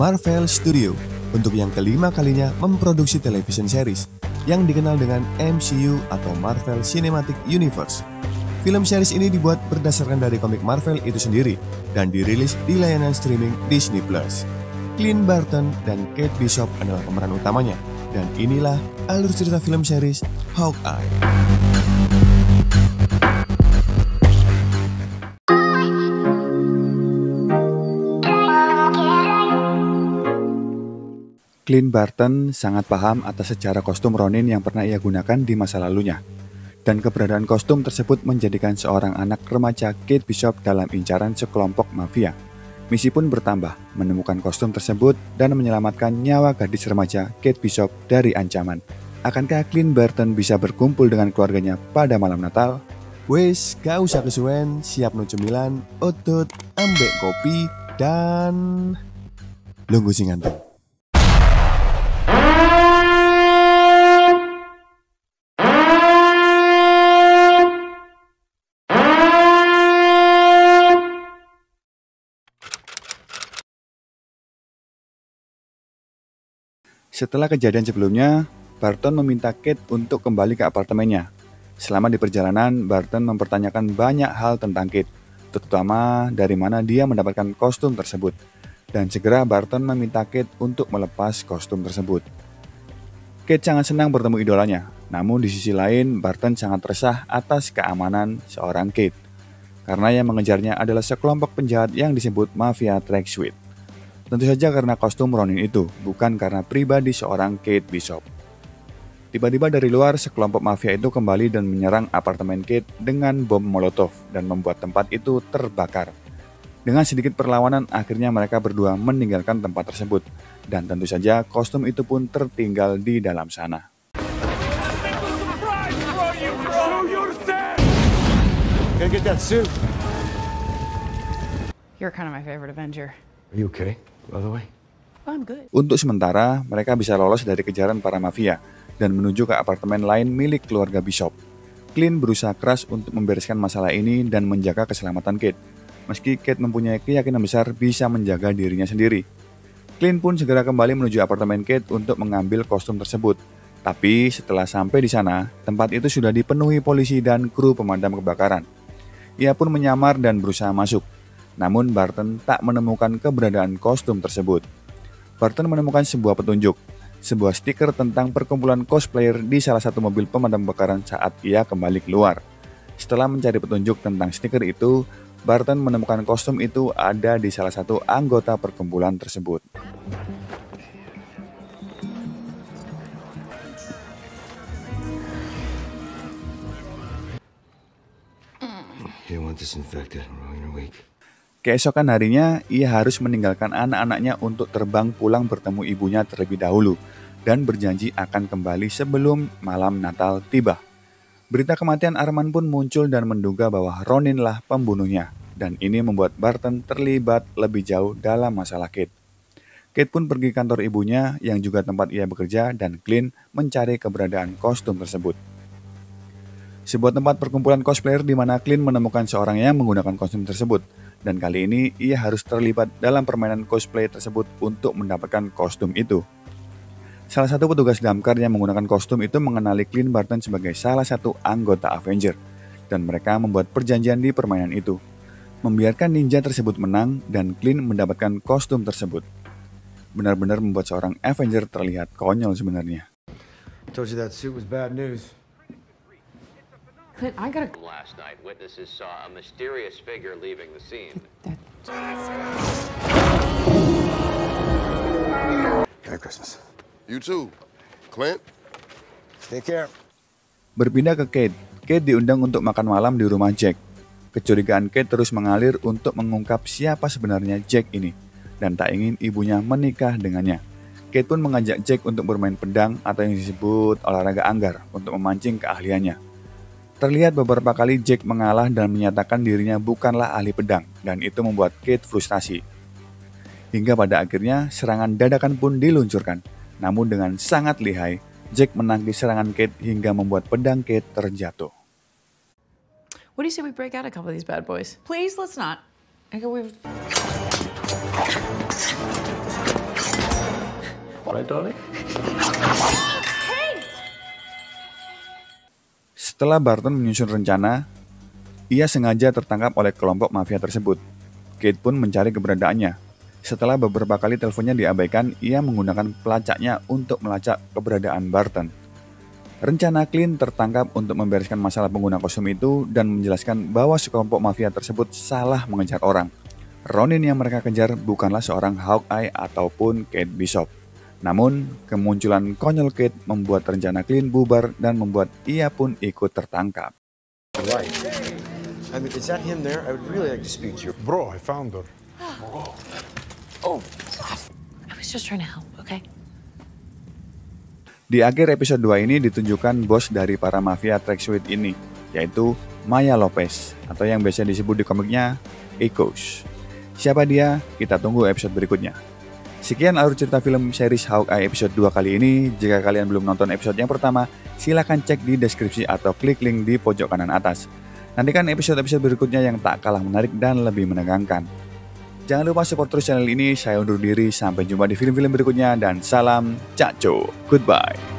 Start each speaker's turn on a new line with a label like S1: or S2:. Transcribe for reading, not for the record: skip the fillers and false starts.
S1: Marvel Studio untuk yang kelima kalinya memproduksi television series yang dikenal dengan MCU atau Marvel Cinematic Universe. Film series ini dibuat berdasarkan dari komik Marvel itu sendiri dan dirilis di layanan streaming Disney+. Clint Barton dan Kate Bishop adalah pemeran utamanya, dan inilah alur cerita film series Hawkeye. Clint Barton sangat paham atas sejarah kostum Ronin yang pernah ia gunakan di masa lalunya. Dan keberadaan kostum tersebut menjadikan seorang anak remaja Kate Bishop dalam incaran sekelompok mafia. Misi pun bertambah, menemukan kostum tersebut dan menyelamatkan nyawa gadis remaja Kate Bishop dari ancaman. Akankah Clint Barton bisa berkumpul dengan keluarganya pada malam Natal? Wes, gak usah kesuwen, siap no cemilan, otot, ambek kopi, dan... Lunggu sing ngantuk. Setelah kejadian sebelumnya, Barton meminta Kate untuk kembali ke apartemennya. Selama di perjalanan, Barton mempertanyakan banyak hal tentang Kate, terutama dari mana dia mendapatkan kostum tersebut. Dan segera Barton meminta Kate untuk melepas kostum tersebut. Kate sangat senang bertemu idolanya, namun di sisi lain Barton sangat resah atas keamanan seorang Kate. Karena yang mengejarnya adalah sekelompok penjahat yang disebut Mafia Track Suite. Tentu saja karena kostum Ronin itu, bukan karena pribadi seorang Kate Bishop. Tiba-tiba dari luar, sekelompok mafia itu kembali dan menyerang apartemen Kate dengan bom Molotov dan membuat tempat itu terbakar. Dengan sedikit perlawanan, akhirnya mereka berdua meninggalkan tempat tersebut. Dan tentu saja kostum itu pun tertinggal di dalam sana.
S2: Gotta get that suit.
S3: You're kind of my favorite Avenger.
S2: Are you okay, by the way?
S3: I'm good.
S1: Untuk sementara, mereka bisa lolos dari kejaran para mafia dan menuju ke apartemen lain milik keluarga Bishop. Clint berusaha keras untuk membereskan masalah ini dan menjaga keselamatan Kate. Meski Kate mempunyai keyakinan besar bisa menjaga dirinya sendiri. Clint pun segera kembali menuju apartemen Kate untuk mengambil kostum tersebut. Tapi setelah sampai di sana, tempat itu sudah dipenuhi polisi dan kru pemadam kebakaran. Ia pun menyamar dan berusaha masuk. Namun Barton tak menemukan keberadaan kostum tersebut. Barton menemukan sebuah petunjuk, sebuah stiker tentang perkumpulan cosplayer di salah satu mobil pemadam kebakaran saat ia kembali keluar. Setelah mencari petunjuk tentang stiker itu, Barton menemukan kostum itu ada di salah satu anggota perkumpulan tersebut.
S2: You don't want this infected or you're weak.
S1: Keesokan harinya, ia harus meninggalkan anak-anaknya untuk terbang pulang bertemu ibunya terlebih dahulu dan berjanji akan kembali sebelum malam Natal tiba. Berita kematian Arman pun muncul dan menduga bahwa Ronin lah pembunuhnya, dan ini membuat Barton terlibat lebih jauh dalam masalah Kate. Kate pun pergi kantor ibunya yang juga tempat ia bekerja dan Clint mencari keberadaan kostum tersebut. Sebuah tempat perkumpulan cosplayer di mana Clint menemukan seorang yang menggunakan kostum tersebut. Dan kali ini ia harus terlibat dalam permainan cosplay tersebut untuk mendapatkan kostum itu. Salah satu petugas damkar yang menggunakan kostum itu mengenali Clint Barton sebagai salah satu anggota Avenger. Dan mereka membuat perjanjian di permainan itu. Membiarkan ninja tersebut menang dan Clint mendapatkan kostum tersebut. Benar-benar membuat seorang Avenger terlihat konyol sebenarnya.
S2: Told you that suit was bad news.
S3: Clint, I gotta...
S4: Last night, witnesses saw a mysterious figure leaving the scene.
S2: Merry Christmas.
S5: You too, Clint.
S2: Take care.
S1: Berpindah ke Kate. Kate diundang untuk makan malam di rumah Jack. Kecurigaan Kate terus mengalir untuk mengungkap siapa sebenarnya Jack ini, dan tak ingin ibunya menikah dengannya. Kate pun mengajak Jack untuk bermain pedang atau yang disebut olahraga anggar untuk memancing keahliannya. Terlihat beberapa kali Jack mengalah dan menyatakan dirinya bukanlah ahli pedang, dan itu membuat Kate frustasi. Hingga pada akhirnya serangan dadakan pun diluncurkan. Namun dengan sangat lihai, Jack menangkis serangan Kate hingga membuat pedang Kate terjatuh.
S3: What do you say we break out a couple of these bad boys? Please, let's not. I go, we've...
S2: Right, darling?
S1: Setelah Barton menyusun rencana, ia sengaja tertangkap oleh kelompok mafia tersebut. Kate pun mencari keberadaannya. Setelah beberapa kali teleponnya diabaikan, ia menggunakan pelacaknya untuk melacak keberadaan Barton. Rencana Clint tertangkap untuk membereskan masalah pengguna kostum itu dan menjelaskan bahwa sekelompok mafia tersebut salah mengejar orang. Ronin yang mereka kejar bukanlah seorang Hawkeye ataupun Kate Bishop. Namun, kemunculan konyol Kate membuat rencana Clint bubar dan membuat ia pun ikut tertangkap.
S2: Right. I mean, is that him there? I would really like to speak to you.
S6: Bro, I found her.
S3: I was just trying to help, okay?
S1: Di akhir episode 2 ini ditunjukkan bos dari para mafia Tracksuit ini, yaitu Maya Lopez, atau yang biasa disebut di komiknya Echoes. Siapa dia? Kita tunggu episode berikutnya. Sekian alur cerita film series Hawkeye episode 2 kali ini. Jika kalian belum nonton episode yang pertama, silakan cek di deskripsi atau klik link di pojok kanan atas. Nantikan episode-episode berikutnya yang tak kalah menarik dan lebih menegangkan. Jangan lupa support terus channel ini. Saya undur diri, sampai jumpa di film-film berikutnya dan salam Caco. Goodbye.